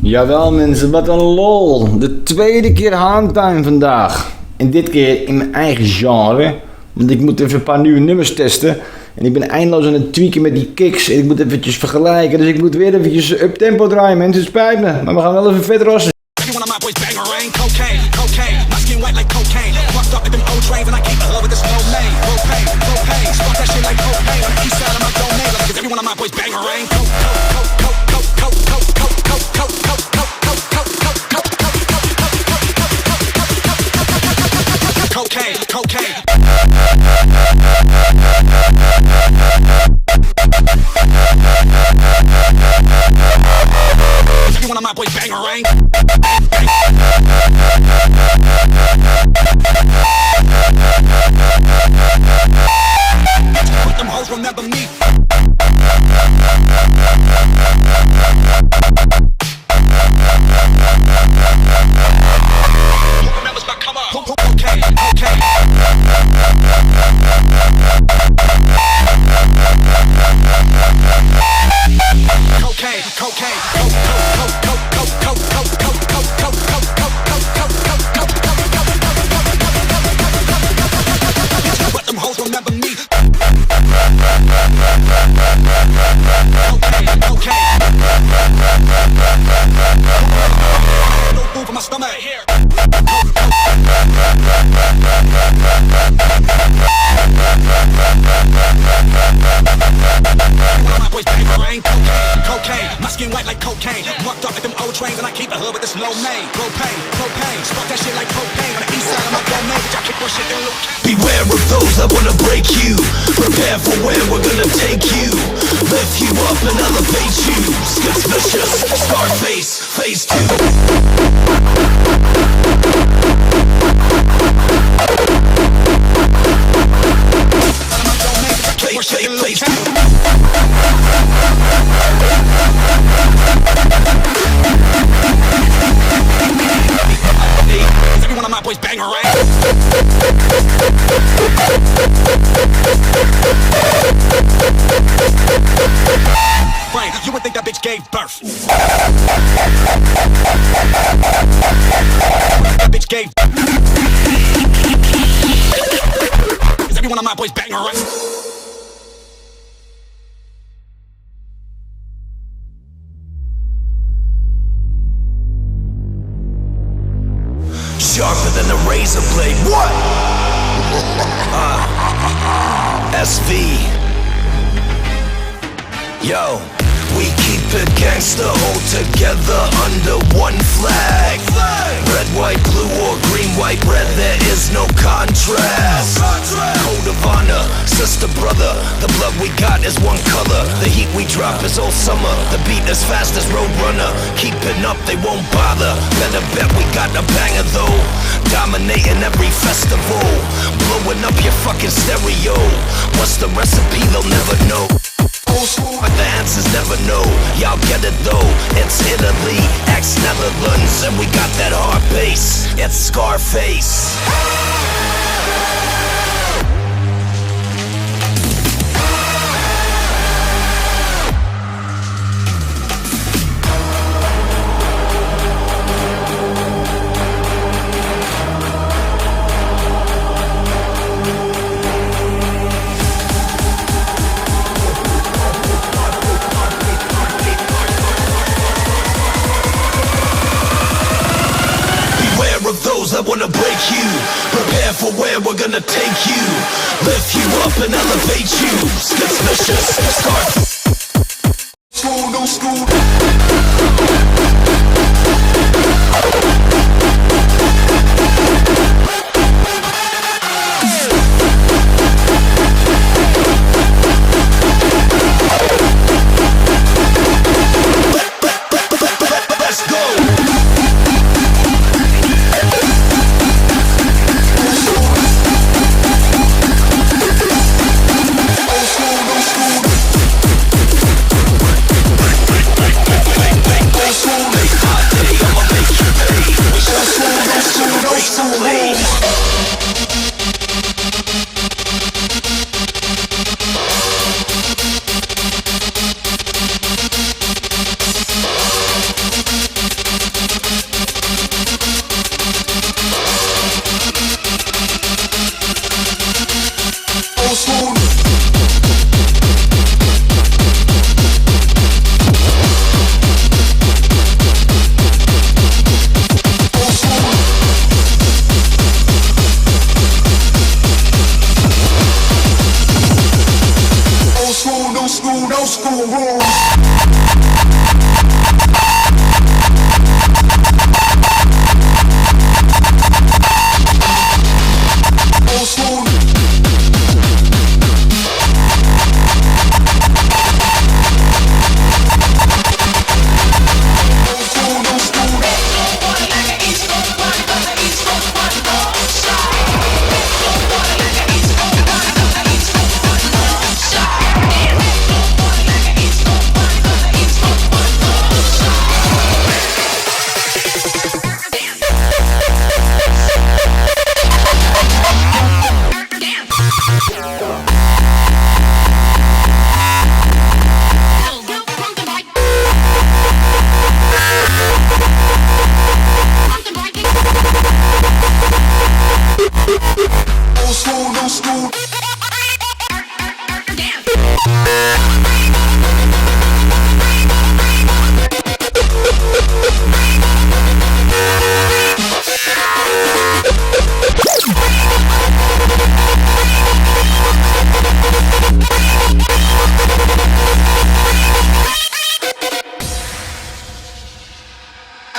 Jawel mensen, wat een lol. De tweede keer Haantime vandaag. En dit keer in mijn eigen genre. Want ik moet even een paar nieuwe nummers testen. En ik ben eindeloos aan het tweaken met die kicks. En ik moet eventjes vergelijken. Dus ik moet weer eventjes up-tempo draaien mensen. Het spijt me. Maar we gaan wel even vet rassen. One of my boys bangerang. But them hoes remember me. Who remembers my come up? Okay, okay. Cocaine, cocaine, but them hoes remember me. Cocaine, no food for my stomach here. My boys bangerang, cocaine, my skin white like cocaine. Mucked up at them old trains and I keep the hood with this low name. Propane, spark that shit like propane. On the east side of my domain, bitch, I kick more shit than Luke. Beware of those that wanna break you. Prepare for where we're gonna take you. Lift you up and elevate you. Skits vicious, Scarface, phase 2. Every one of my boys bangerang. Right, you would think that bitch gave birth. That bitch gave. Is every one of my boys bangerang? Sharper than a razor blade. What? SV. Yo, we keep it gangsta, hold together under one flag. Red, white, blue, or green, white, red, there is no contrast. Code of honor, sister, brother, the blood we got is one color. The heat we drop is all summer. The beat as fast as Roadrunner. Keeping up, they won't bother. Better bet we got a banger though. Dominating every festival. Blowing up your fucking stereo. What's the recipe? They'll never know. But the answers never know. Y'all get it though. It's Italy, ex-Netherlands, and we got that hard bass. It's Scarface. Those that wanna break you, prepare for where we're gonna take you. Lift you up and elevate you. Skits vicious, start. School, no school. Let's go.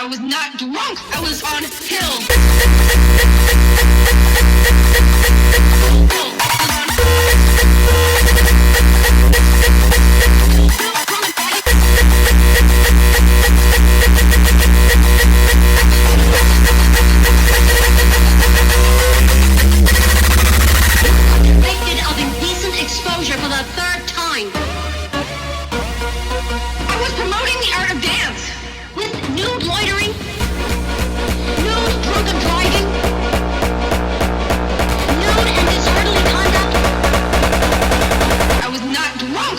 I was not drunk. I was on pills. Convicted of indecent exposure for the third time. I was promoting the art of dance with nude loitering, nude drunken driving, nude and disorderly conduct. I was not drunk.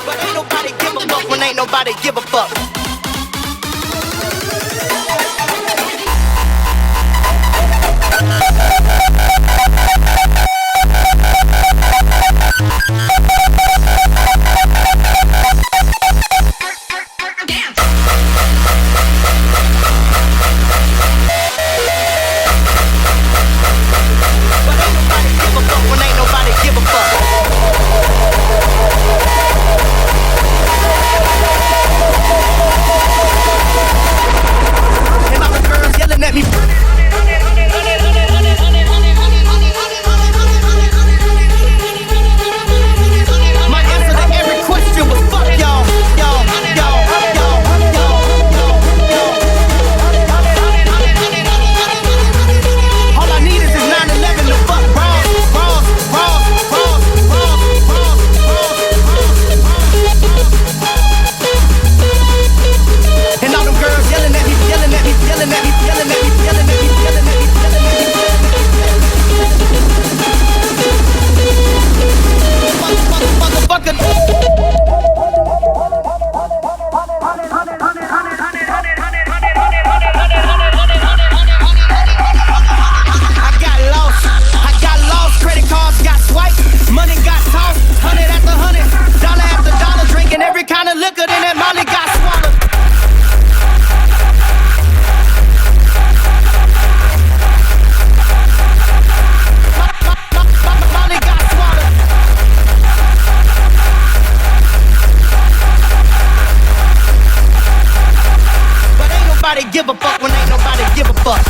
But ain't nobody give a fuck when ain't nobody give a fuck. Art of dance. But ain't nobody give a fuck when ain't nobody give a fuck. And all the girls yelling at me. My answer to every question was fuck y'all, y'all, y'all, y'all, y'all, y'all. All I need is this 911 to fuck bras, bras, bras, bras, bras, bras, bras. And all them girls yelling at me, yelling at me, yelling at me, yelling at me, yelling at me, yelling at me, yelling at me. Motherfucker. I got lost, credit cards got swiped, money got tossed, $100 after $100, dollar after dollar, drinking every kind of liquor, then that Molly got swallowed. Molly got swallowed. But ain't nobody give a fuck when ain't nobody give a fuck.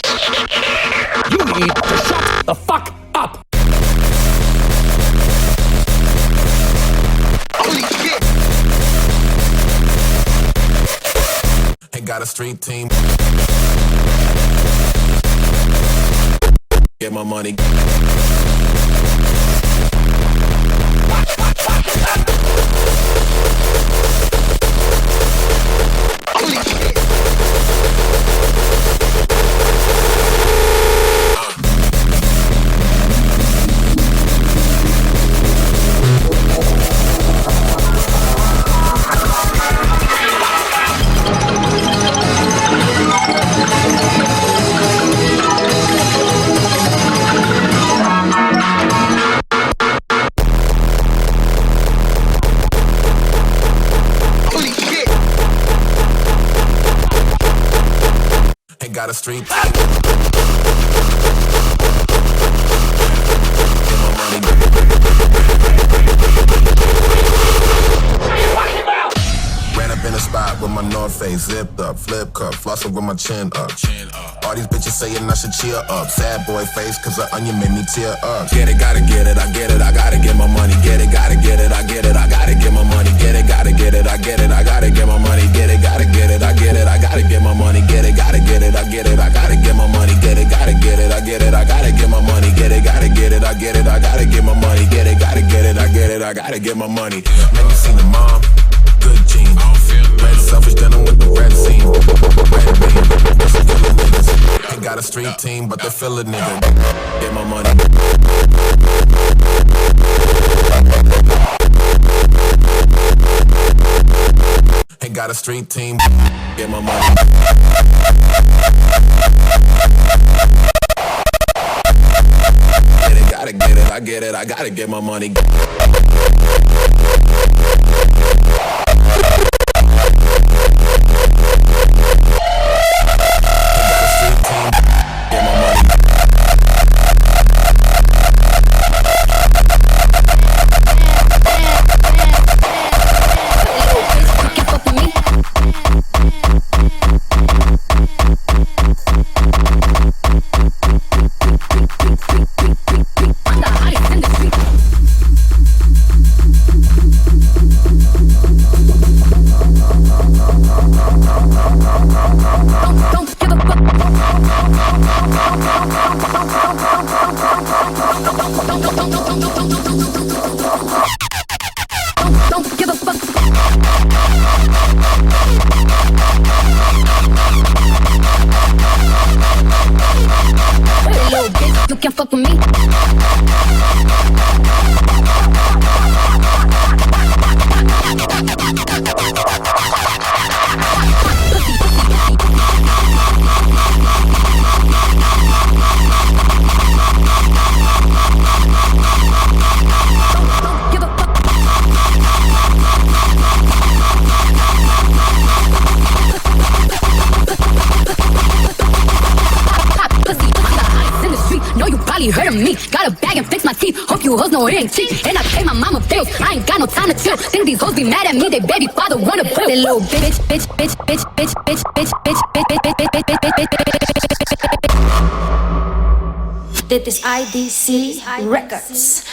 You need to shut the fuck up. Holy shit! Ain't got a street team. Get my money. Holy shit! Holy shit! Ain't got a street. Ran up in a spot with my North Face zipped up, flip cup, flossing with my chin up. All these bitches saying I should cheer up. Sad boy face, cause the onion made me tear up. Get it, gotta get it, I get it, I gotta get my money. Get it, gotta get it, I get it, I gotta get my money. Get it, gotta get it, I get it, I gotta get my money. Get it, gotta get it, I get it, I gotta get my money. Get it, gotta get it, I get it, I gotta get my money. Get it, gotta get it, I get it, I gotta get my money. Get it, gotta get it, I get it, I gotta get my money. Get it, gotta get it, I get it, I gotta get my money. Man, you seen the mom? Good jeans. Red selfish denim with the red seam. Red beam. Some killer niggas. Ain't got a street team, but they feel a nigga. Get my money. Ain't got a street team. Get my money. Get it, gotta get it, I get it, I gotta get my money. Heard of me, got a bag and fix my teeth. Hope you hoes know it ain't cheap. And I pay my mama bills, I ain't got no time to chill. Think these hoes be mad at me, they baby father wanna put that little bitch, bitch, bitch, bitch, bitch, bitch, bitch, bitch, bitch, bitch. Dit is IDC Records.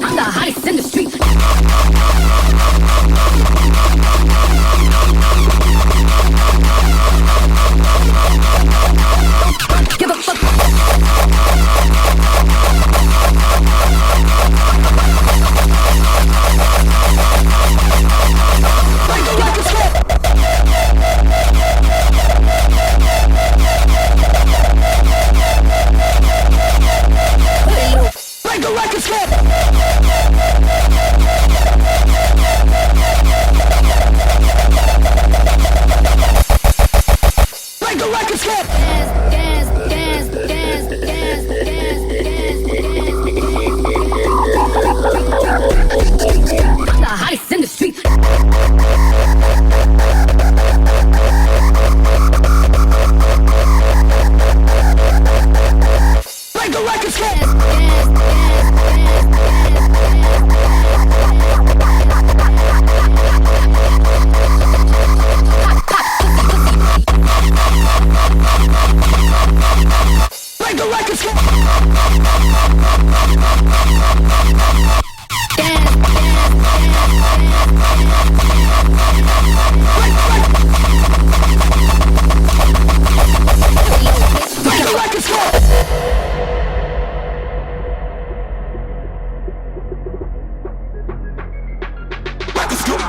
I'm the hottest in the street. Give a fuck. Break the record slip.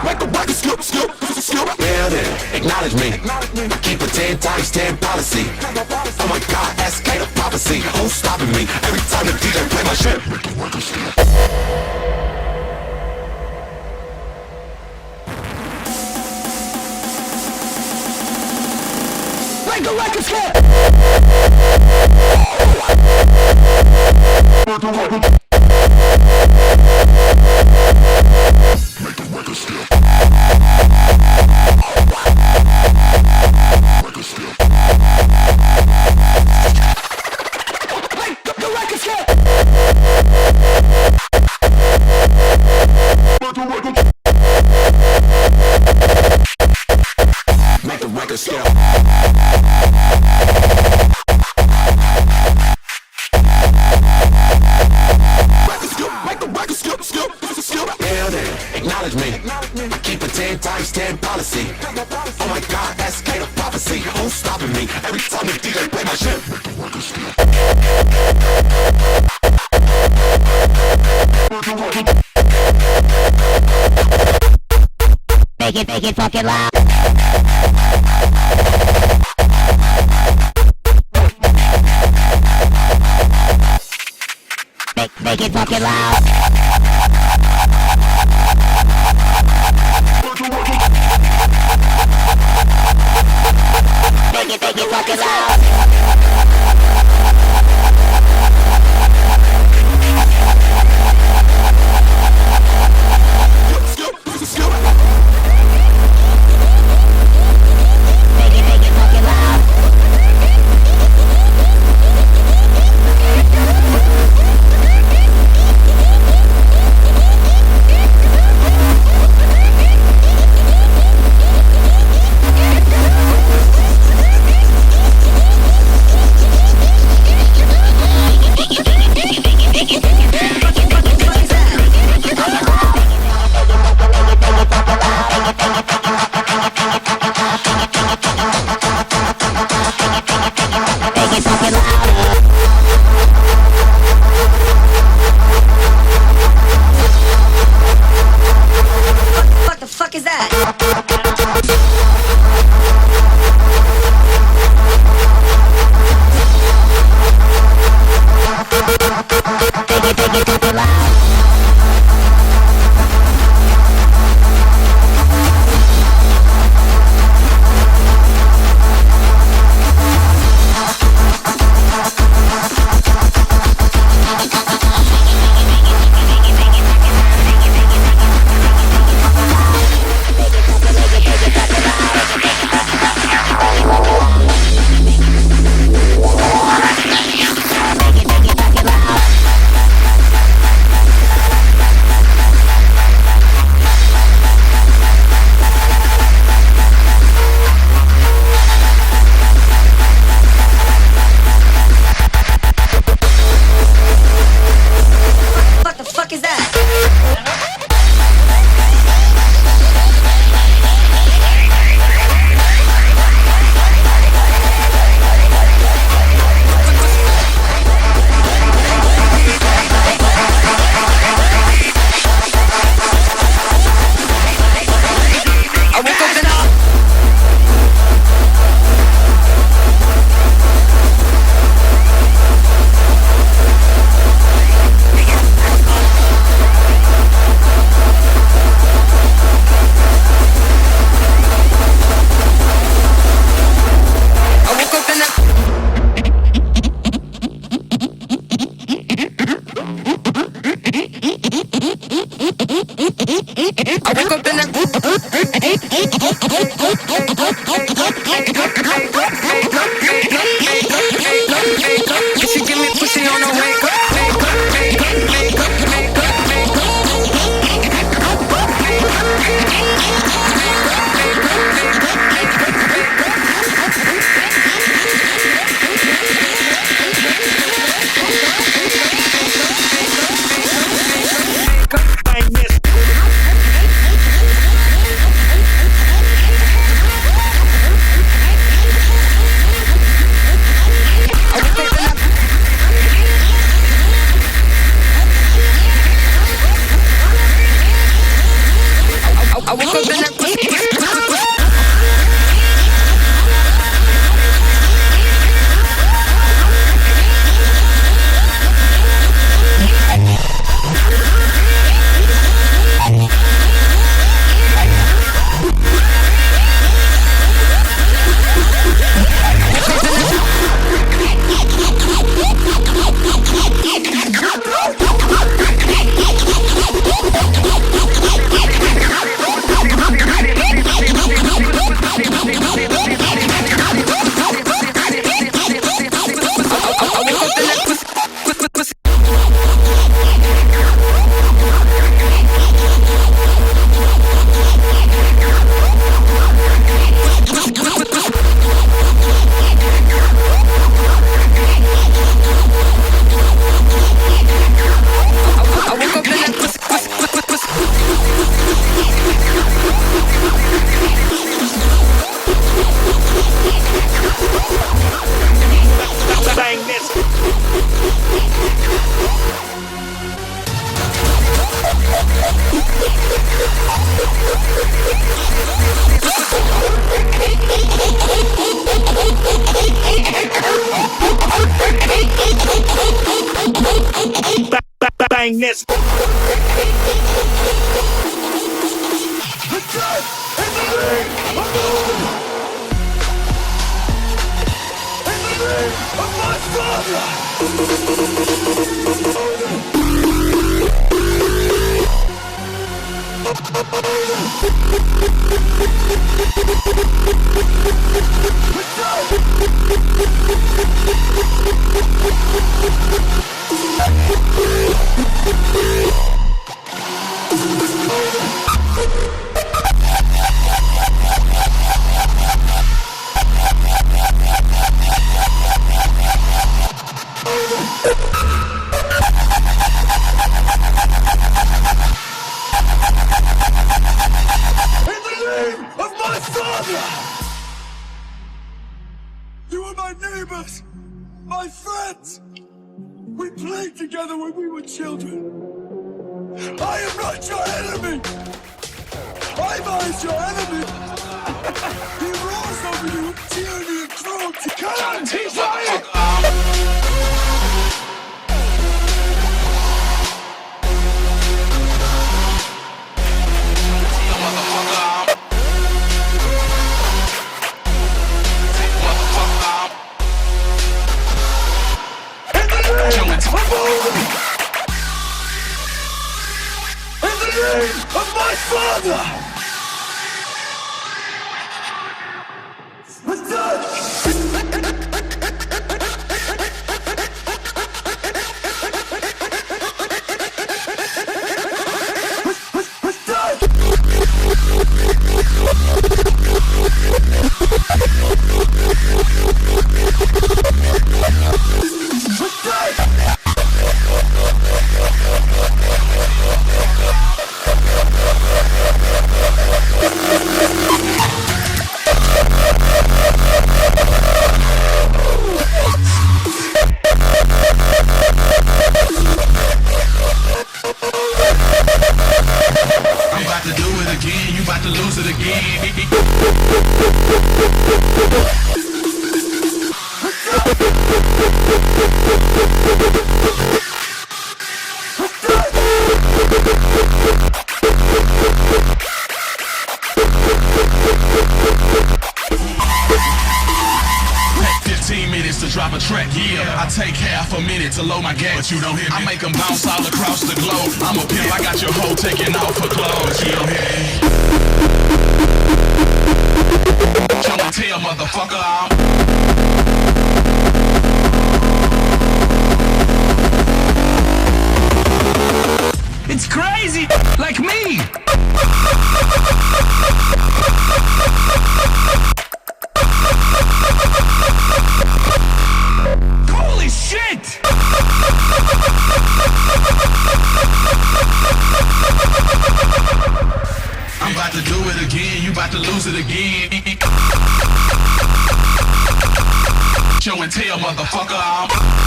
make the record skip, skip, skip. Yeah, then, acknowledge me. I keep a 10 times 10 policy. Oh my God, SK the prophecy. Who's stopping me? Every time the DJ play my shit. Make the record skip. Make the record skip. Yeah, then, acknowledge me. I keep a 10 times 10 policy. Oh my God, SK the prophecy. Who's stopping me? Every time the DJ play my shit. Make it fucking loud. Make it fucking loud. Make it fucking loud. What the fuck is that? What the fuck is that? I woke up and up. I woke up and up. I woke up in she give me pussy on the wake up. woke up in that bang this. You are my neighbors, my friends. We played together when we were children. I am not your enemy. I was your enemy. He roars over you, tyranny and cruelty. Come on, he's lying. Of my father! What's drop a track, yeah. I take half a minute to load my gas, but you don't hear me. I make them bounce all across the globe. I'm a pimp, I got your hoe taking off her clothes. You don't hear me. Tryna tell motherfucker It's crazy, like me. Holy shit! I'm about to do it again, you about to lose it again. Show and tell, motherfucker.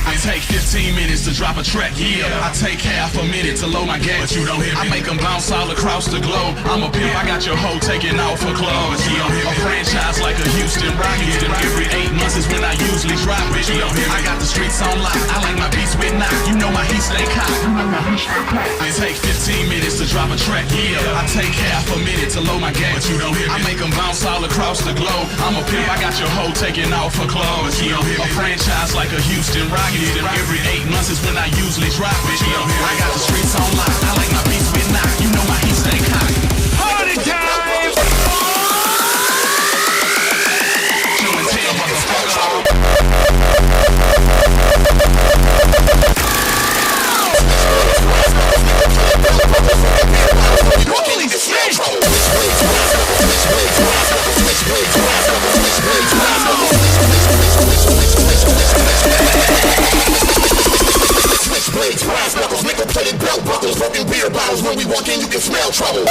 It take 15 minutes to drop a track, yeah. I take half a minute to load my gas, but you don't hear me. I make them bounce all across the globe. I'm a pimp, I got your hoe taking off her clothes. You don't hear me. A franchise like a Houston Rockets. Every 8 months is when I usually drop it. You don't hear me. I got the streets on lock. I like my beats with knock. You know my heat stay cocked. It take 15 minutes to drop a track, yeah. I take half a minute to load my gas, but you don't hear me. I make them bounce all across the globe. I'm a pimp, I got your hoe taking off her clothes. You don't hear me. A franchise like a Houston Rockets. Every 8 months is when I usually drop it. You don't hear me. I got the streets on lock. I like my beats with knock. You know my heat stay cocked. Party time! Show and tell, motherfucker. Switchblades, brass knuckles, nickel-plated belt buckles, broken beer bottles. When we walk in, you can smell trouble.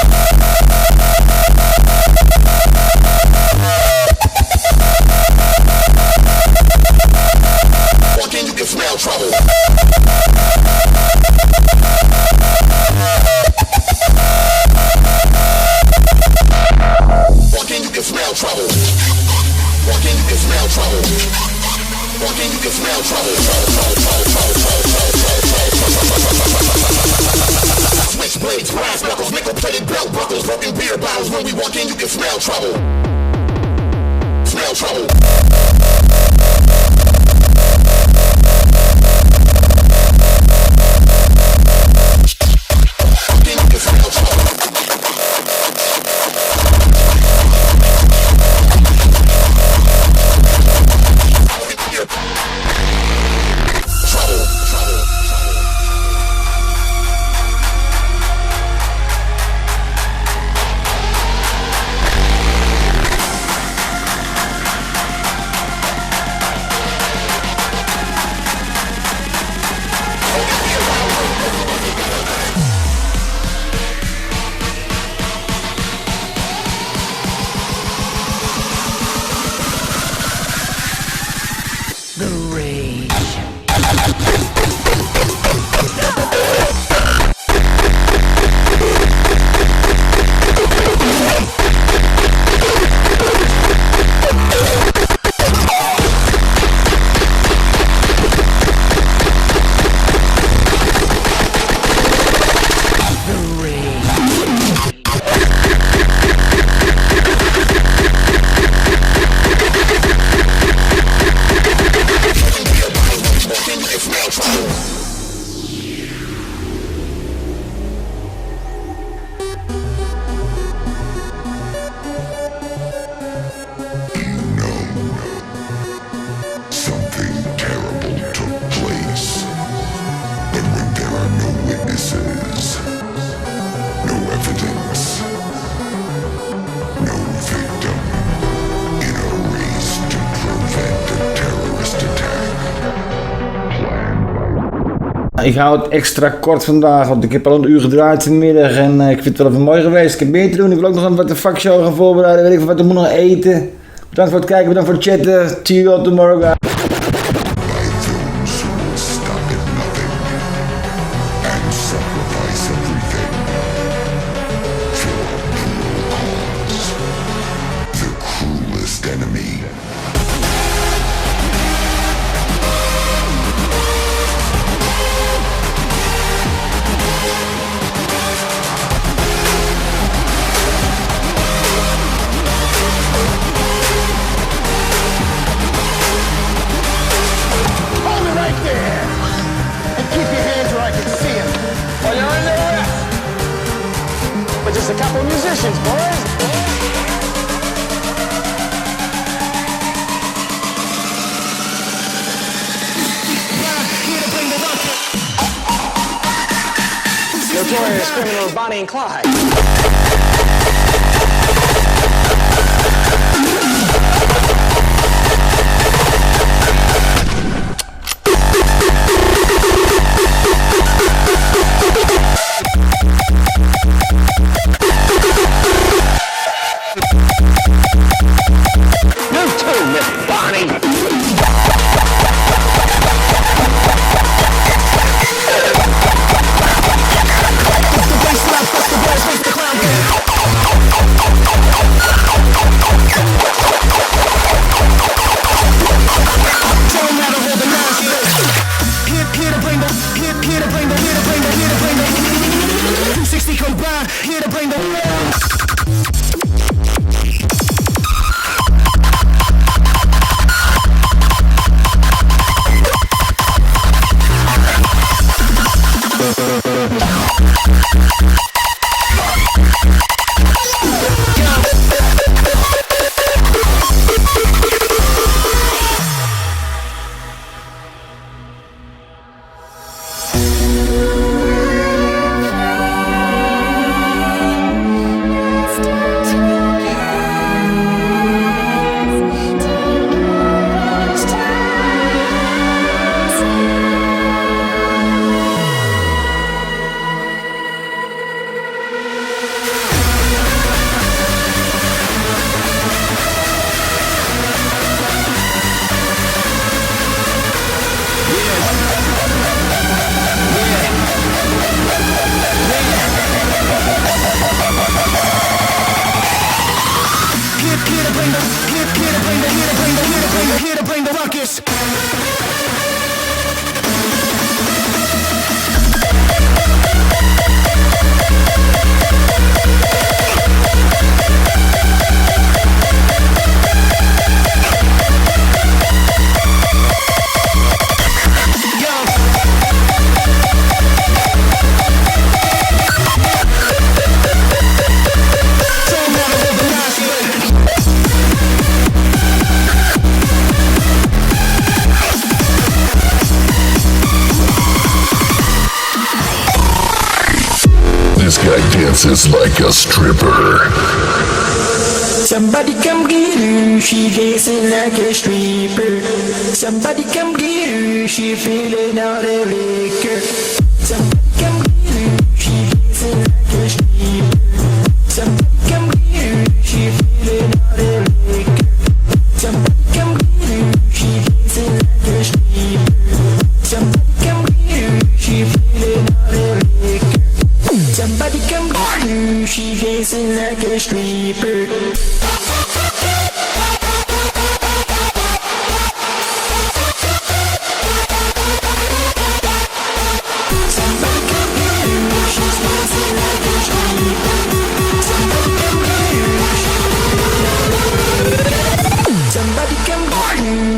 Walk in, you can smell trouble. Walk in, you can smell trouble. Walk in, you can smell trouble. Walk in, you can smell trouble. Switchblades, brass knuckles, nickel-plated belt buckles, broken beer bottles. When we walk in, you can smell trouble. Smell trouble. Walk in, you can smell trouble. Ik hou het extra kort vandaag, want ik heb al een uur gedraaid vanmiddag en ik vind het wel even mooi geweest. Ik heb meer te doen, ik wil ook nog een wat de fuck show gaan voorbereiden, weet ik veel wat, ik moet nog eten. Bedankt voor het kijken, bedankt voor het chatten. See you all tomorrow, guys. Just a couple of musicians, boys. Notorious criminals Bonnie and Clyde. You too, Miss Bonnie. 360 combined, here to bring the ruckus. This guy dances like a stripper. Somebody come get her, she dancing like a stripper. Somebody come get her, she feeling all the liquor. Somebody come get her, she dancing like a stripper. Somebody come get her, she feeling all the liquor. Somebody come get her, she dancing like a stripper. Somebody come get her, she feeling all the liquor. Somebody come get her, she dancing like a stripper.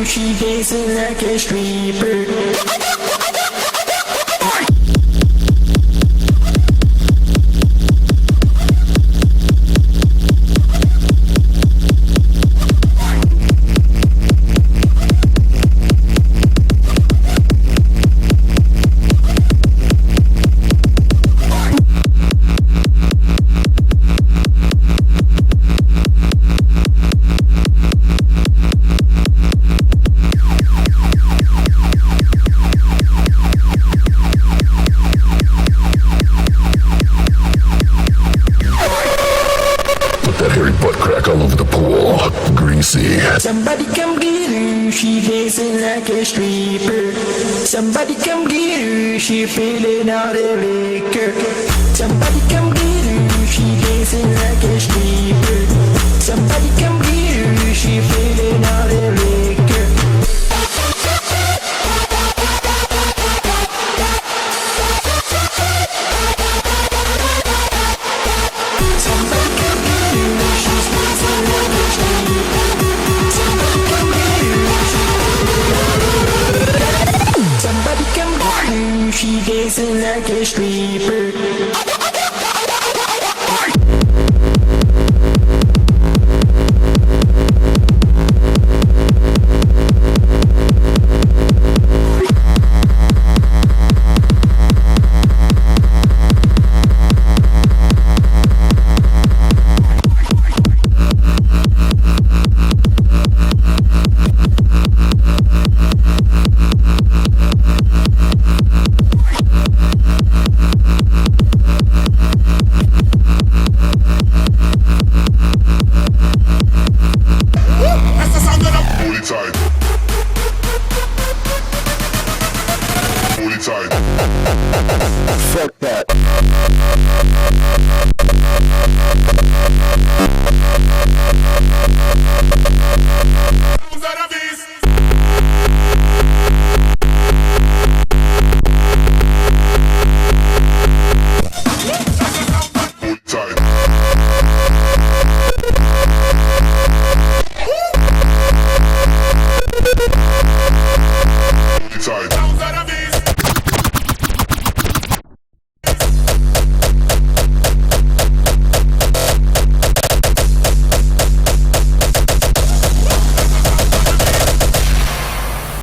She dancing like a stripper. All over the pool, greasy. Somebody come get her, she dancing like a stripper. Somebody come get her, she feeling all the liquor. Somebody come get her, she dancing like a stripper. Somebody come get her, she feeling all the liquor. She dancing like a stripper.